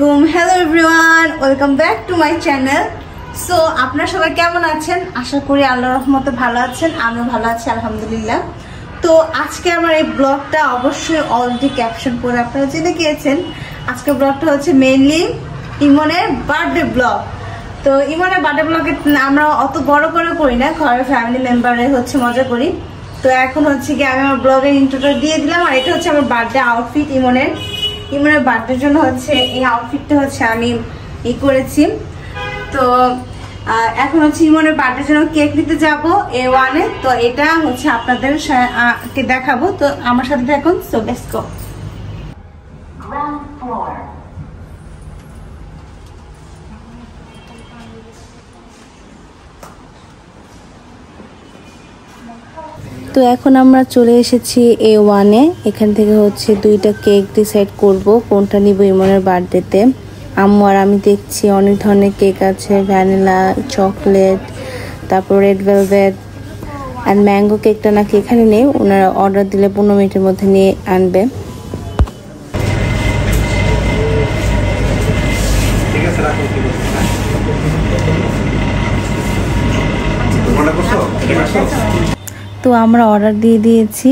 আলাইকুম। Hello everyone, welcome back to my channel. So আপনারা সবাই কেমন আছেন? আশা করি আল্লাহর রহমতে ভালো আছেন। আমিও ভালো আছি আলহামদুলিল্লাহ। তো আজকে আমার এই ব্লগটা অবশ্যই অলরেডি ক্যাপশন করে আপনারা জেনে গিয়েছেন। আজকে ব্লগটা হচ্ছে মেইনলি ইমনের বার্থডে ব্লগ। তো ইমনের বার্থডে ব্লগে আমরা অত বড় করে করি না, ঘরের ফ্যামিলি মেম্বারে হচ্ছে মজা করি। তো এখন হচ্ছে কি আমি আমার ব্লগের ইন্ট্রোটা দিয়ে দিলাম। আর এটা হচ্ছে আমার বার্থডে আউটফিট। ইমনের বার্থডের জন্য হচ্ছে এই আউটফিটটা হচ্ছে আমি করেছি। তো এখন হচ্ছে ইমনের বার্থডের জন্য কেক নিতে যাব A1-এ। তো এটা হচ্ছে আপনাদের দেখাবো। তো আমার সাথে দেখুন। So let's go. তো এখন আমরা চলে এসেছি A1-এ। এখান থেকে হচ্ছে দুইটা কেক ডিসাইড করব কোনটা নিব ইমনের বার্থডেতে। আম্মু আর আমি দেখছি অনেক ধরনের কেক আছে, ভ্যানিলা, চকলেট, তারপর রেড ভেলভেট আর ম্যাঙ্গো কেকটা নাকি এখানে নেই, ওনারা অর্ডার দিলে 15 মিনিটের মধ্যে নিয়ে আনবে। তো আমরা অর্ডার দিয়ে দিয়েছি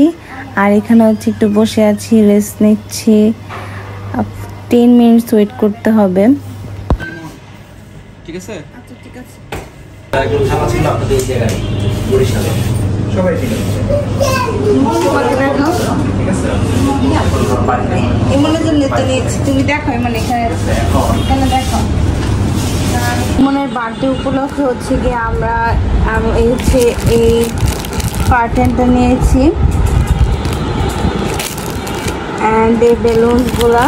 আর এখানে হচ্ছে একটু বসে আছি, রেস্ট নিচ্ছি। 10 মিনিটস ওয়েট করতে হবে। ঠিক আছে? আচ্ছা ঠিক আছে। সবাই ঠিক আছে। ইমনের জন্য তো নিয়েছি, তুমি দেখো ইমন এখানে দেখো। ইমনের বার্থডে উপলক্ষে হচ্ছে গিয়ে আমরা এই কার্টেনটা নিয়েছি অ্যান্ড এই বেলুনসগুলা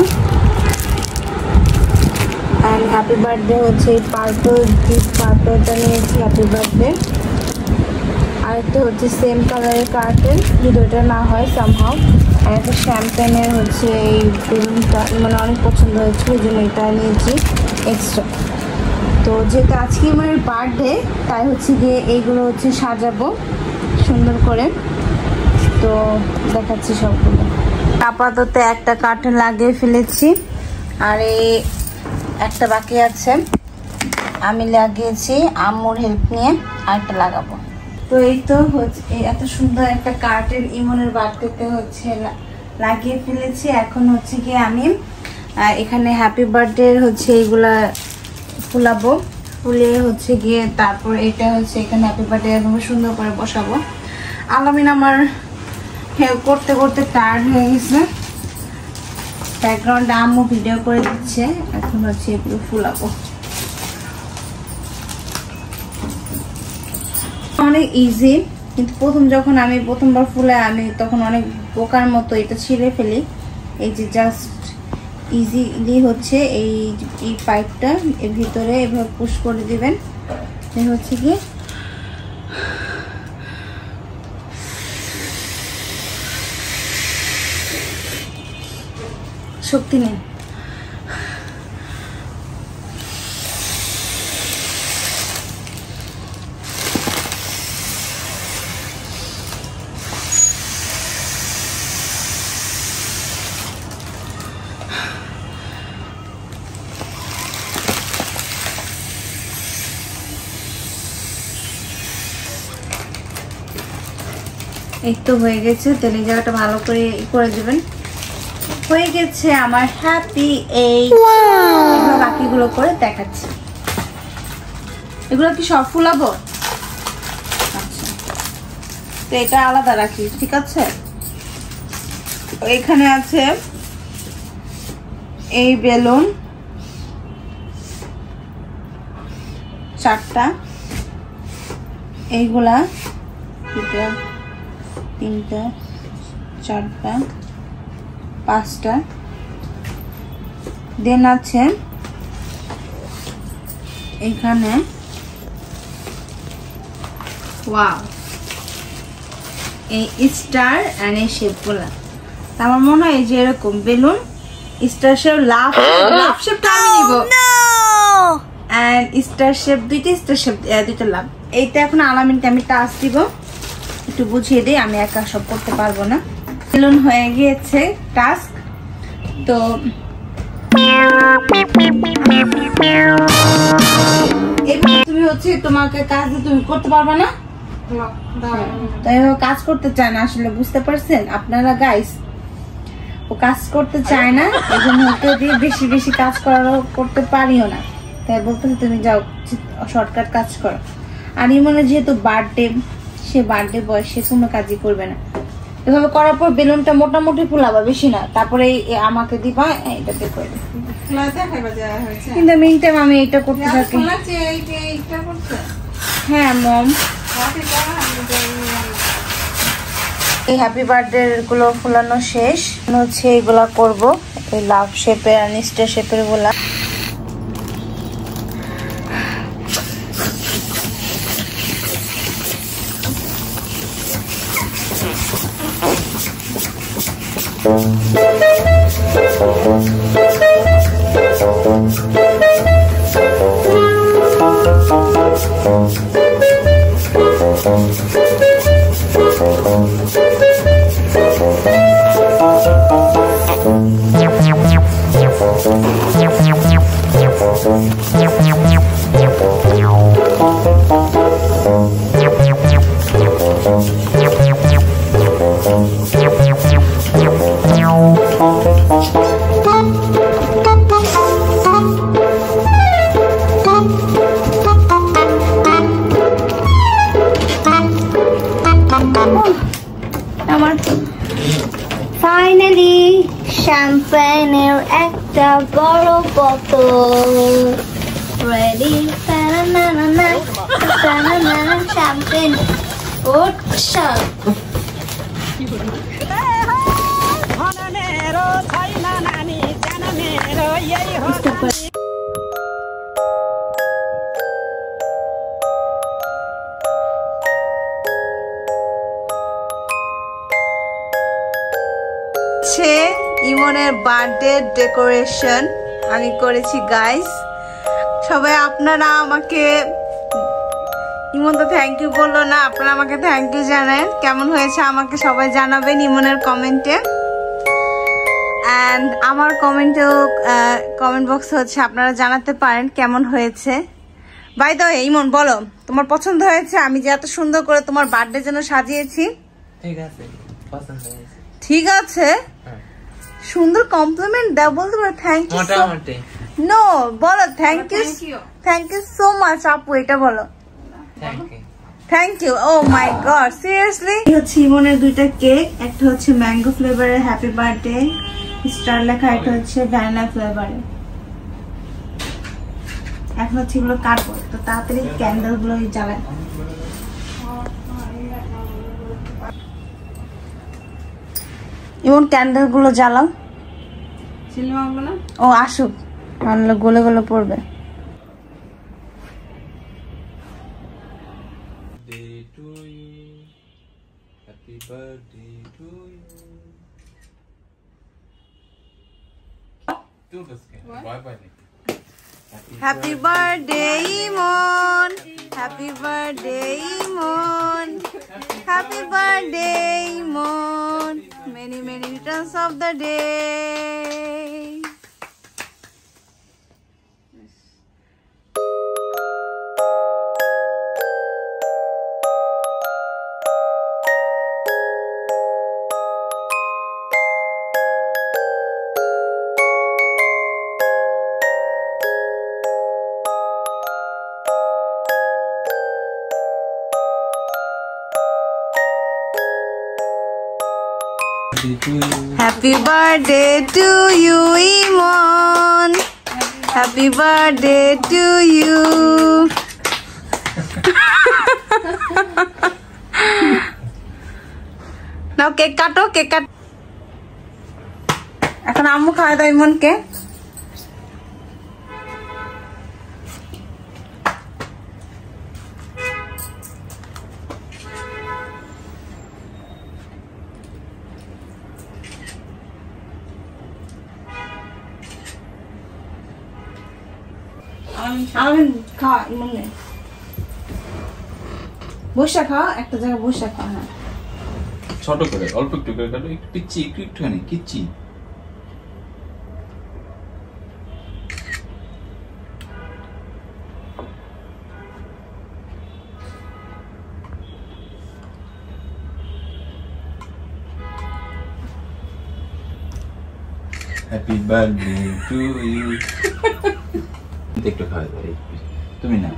অ্যান্ড হ্যাপি বার্থডে হচ্ছে এই পার্পলটা নিয়েছি, হ্যাপি বার্থডে। আরেকটা হচ্ছে সেম কালারের কার্টেন, যদি ওটা না হয় সামহাও। আর একটা শ্যাম্পেনের হচ্ছে এই বেলুনটা মানে অনেক পছন্দ হয়েছে, ওই জন্য এটা নিয়েছি এক্সট্রা। তো যেটা আজকে আমার বার্থডে তাই হচ্ছে গিয়ে এইগুলো হচ্ছে সাজাবো সুন্দর করে। তো দেখাচ্ছি সবগুলো। আপাতত একটা কার্টেন লাগিয়ে ফেলেছি আর এই একটা বাকি আছে, আমি লাগিয়েছি আম্মুর হেল্প নিয়ে, আরেকটা লাগাবো। তো এই তো হচ্ছে এত সুন্দর একটা কার্টেন ইমনের বার্থডেতে হচ্ছে লাগিয়ে ফেলেছি। এখন হচ্ছে গিয়ে আমি এখানে হ্যাপি বার্থডে হচ্ছে এইগুলা ফুলাবো, ফুলিয়ে হচ্ছে গিয়ে তারপর এটা হচ্ছে এখানে হ্যাপি বার্থডে এরকম সুন্দর করে বসাবো। আলামিন আমার হেল্প করতে করতে টায়ার্ড হয়ে গেছে, ব্যাকগ্রাউন্ডে আম্মু ভিডিও করে দিচ্ছে। এখন হচ্ছে এগুলো ফুলাবো। অনেক ইজি, কিন্তু যখন আমি প্রথমবার ফুলাই আমি তখন অনেক বোকার মতো এটা ছিঁড়ে ফেলি। এই যে জাস্ট ইজিলি হচ্ছে এই পাইপটা এর ভিতরে এভাবে পুশ করে দিবেন। হচ্ছে কি শক্তি নেই। এই তো হয়ে গেছে, তেল এই জায়গাটা ভালো করে করে দেবেন। হয়ে গেছে আমার হ্যাপি। এই বাকিগুলো করে দেখাচ্ছি। এগুলো কি সব ফুলাবো? আচ্ছা, তো এটা আলাদা রাখি, ঠিক আছে। এখানে আছে এই বেলুন 4টা, এইগুলা 2টা 3টা 4টা 5টা। দেন আছে এখানে ওয়াও এই স্টার এন্ড এই শেপগুলা। আমার মনে হয় যে এরকম বেলুন স্টার শেপ, লাভ শেপটা আমি নিব এন্ড স্টার শেপ দুইটা লাভ। এইটা এখন আলামিনকে আমি টাচ দিব, একটু বুঝিয়ে দিই, আমি একা সব করতে পারবো না। বেলুন হয়ে গিয়েছে টাস্ক। তো তুমি হচ্ছে তোমাকে কাজ তুমি করতে পারবা না, তাই কাজ করতে চায় না আসলে, বুঝতে পারছেন আপনারা গাইস? ও কাজ করতে চায় না, এই জন্য ওকে দিয়ে বেশি বেশি কাজ করতে পারিও না, তাই বলতেছে তুমি যাও শর্টকাট কাজ করো। আর ইমনের যেহেতু বার্থডে, সে বার্থডে বয়স, সে কোনো কাজই করবে না। এভাবে করার পর বেলুনটা মোটামুটি ফুলাবা, বেশি না, তারপরে আমাকে দিবা, এটা বের করে দিবা। কিন্তু মিন টাইম আমি এটা করতে থাকি। হ্যাঁ মম, এই হ্যাপি বার্থডে গুলো ফুলানো শেষ, হচ্ছে এইগুলা করবো, এই লাভ শেপের আর স্টার শেপের গুলা। ফাইনালি শ্যাম্পেনের একটা বড় বোতল রেডি। শ্যাম্পেন ওচ্ছা ইমনের বার্থডে ডেকোরেশন আমি করেছি গাইস। সবাই আপনারা আমাকে, ইমন তো থ্যাংক ইউ বললো না, আপনারা আমাকে থ্যাংক ইউ জানেন। কেমন হয়েছে আমাকে সবাই জানাবেন ইমনের কমেন্টে, অ্যান্ড আমার কমেন্টেও কমেন্ট বক্সে হচ্ছে আপনারা জানাতে পারেন কেমন হয়েছে। বাই দ্য ওয়ে ইমন বলো তোমার পছন্দ হয়েছে? আমি যে এত সুন্দর করে তোমার বার্থডে জন্য সাজিয়েছি। ঠিক আছে, পছন্দ হয়েছে। ঠিক আছে, সুন্দর কমপ্লিমেন্ট দাও, বলতে পারো থ্যাংক ইউ। মোটামুটি নো, বলো থ্যাংক ইউ সো মাচ আপু, এটা বলো thank you. Oh my god, seriously. হচ্ছে ইমনের দুইটা কেক, একটা হচ্ছে ম্যাঙ্গো ফ্লেভারের হ্যাপি বার্থডে স্টার লেখা, একটা হচ্ছে ভ্যানিলা ফ্লেভারের। এখন হচ্ছে এগুলো কাটবো, তো তাড়াতাড়ি ক্যান্ডেল গুলো জ্বালায়। ইমন ক্যান্ডেল গুলো জ্বালাও। ও আসুক, নাহলে গলে গলে পড়বে। Happy birthday Imon, happy birthday Imon, happy birthday Imon, many many returns of the day. Happy birthday to you, Imon. Happy birthday to you. Now cake kato, cake cut. এখন আম্মু খাওয়াই দাও ইমনকে। খাওয়া ইমনে বসে খাওয়া, একটা জায়গায় বসে খাওয়া। হ্যাঁ ছোট করে অল্প একটু করে কাটো, একটু পিচ্ছি একটু একটুখানি কিচ্ছি। Happy birthday to you. একটু খাওয়া দাও, তুমি না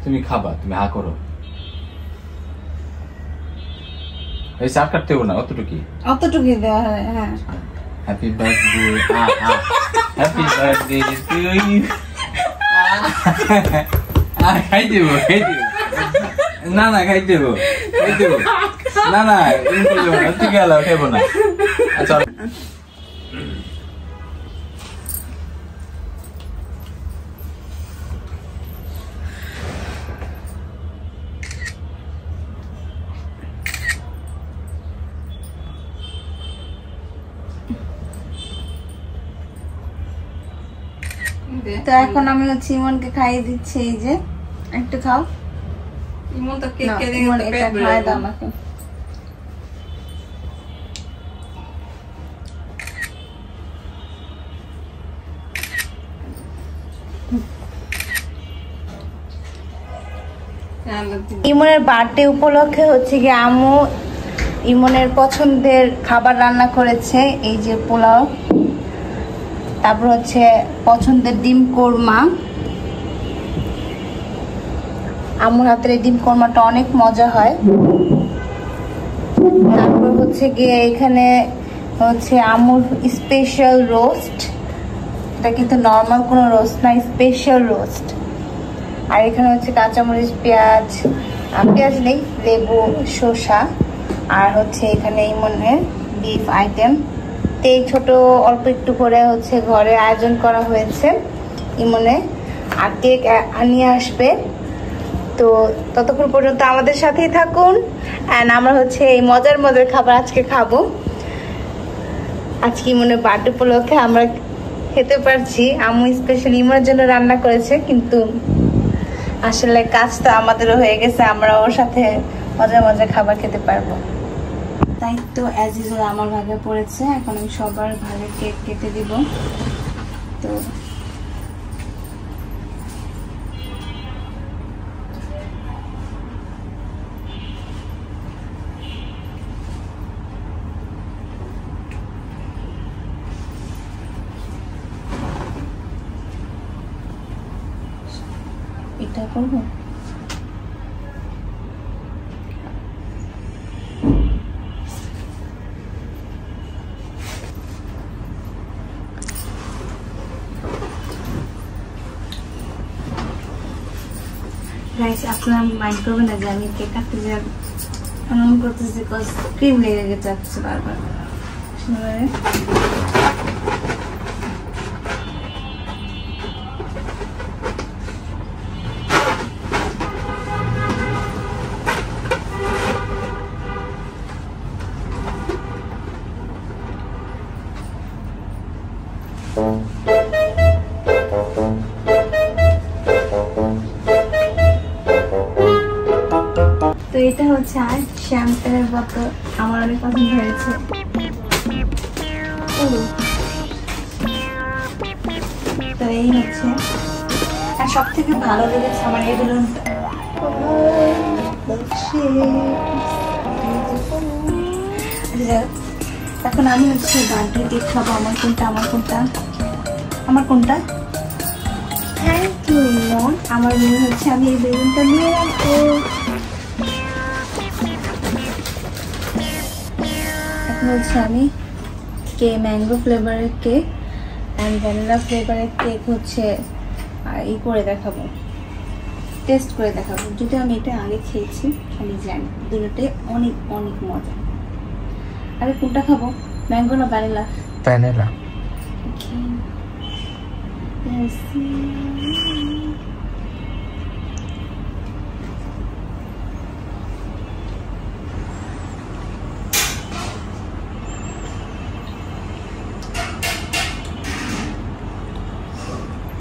তুমি খাবা, তুমি হা করো। এই চাপ কাটতে না, অতটুকুই দেওয়া হয়। হ্যাঁ, happy birthday, happy birthday to you. খাই দেবো, না না খাই দেবো, না না তুই গেল খাইবো না। আচ্ছা তো এখন আমি হচ্ছে ইমনকে খাইয়ে দিচ্ছি। এই যে একটু খাও। ইমন তো কেক খেয়ে দিয়ে এটা খাইয়ে দাও আমাকে। ইমনের বার্থডে উপলক্ষে হচ্ছে কি আম্মু ইমনের পছন্দের খাবার রান্না করেছে। এই যে পোলাও, তারপর হচ্ছে পছন্দের ডিম কোরমা। আম্মুর হাতের এই ডিম কোরমাটা অনেক মজা হয়। তারপর হচ্ছে গিয়ে এখানে হচ্ছে আম্মুর স্পেশাল রোস্ট। এটা কিন্তু নর্মাল কোনো রোস্ট না, স্পেশাল রোস্ট। আর এখানে হচ্ছে কাঁচামরিচ, পেঁয়াজ, পেঁয়াজ নেই, লেবু, শসা, আর হচ্ছে এখানে ইমনের বিফ আইটেম। তো এই ছোট অল্প একটু করে হচ্ছে ঘরে আয়োজন করা হয়েছে ইমনে। আর কেক নিয়ে আসবে। তো ততক্ষণ পর্যন্ত আমাদের সাথেই থাকুন। অ্যান্ড আমরা হচ্ছে এই মজার মজার খাবার আজকে খাবো। আজকে ইমনের বার্থডে উপলক্ষে আমরা খেতে পারছি। আম্মু স্পেশালি ইমনের জন্য রান্না করেছে, কিন্তু আসলে কাজটা আমাদেরও হয়ে গেছে, আমরা ওর সাথে মজার মজার খাবার খেতে পারবো। তাই তো অ্যাজ ইউজুয়াল আমার ভাগে পড়েছে। এখন আমি সবার ভাগে কেক কেটে দিব। তো এটা করবো। গাইস, আপনারা মাইন্ড করবেন না যে আমি কেক কাটতে যে এমন করতেছি, বিকজ ক্রিম লেগে যাচ্ছে বারবার। তো এটা হচ্ছে আর শ্যাম্পেনের বোতল, আমার অনেক পছন্দ হয়েছে। তো এই হচ্ছে, আর সব থেকে ভালো লেগেছে আমার এই বেলুনটা। এখন আমি হচ্ছে বার্থডে কেক খাবো। আমার কোনটা, আমার কোনটা, আমার কোনটা? থ্যাংক ইউ ইমন। আমার মনে হচ্ছে আমি এই বেলুনটা নিয়ে রাখবো। এখন হচ্ছে আমি ম্যাঙ্গো ফ্লেভারের কেক অ্যান্ড ভ্যানিলা ফ্লেভারের কেক হচ্ছে ই করে দেখাবো, টেস্ট করে দেখাবো। যদি আমি এটা আগে খেয়েছি, আমি জানি দুটোতে অনেক অনেক মজা। আরে কোনটা খাবো, ম্যাঙ্গো না ভ্যানিলা? ভ্যানিলা।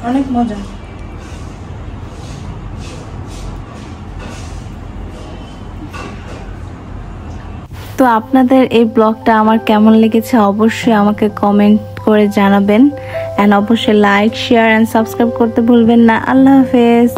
অনেক মজা। তো আপনাদের এই ব্লগটা আমার কেমন লেগেছে অবশ্যই আমাকে কমেন্ট করে জানাবেন। অ্যান্ড অবশ্যই লাইক, শেয়ার অ্যান্ড সাবস্ক্রাইব করতে ভুলবেন না। আল্লাহ হাফেজ।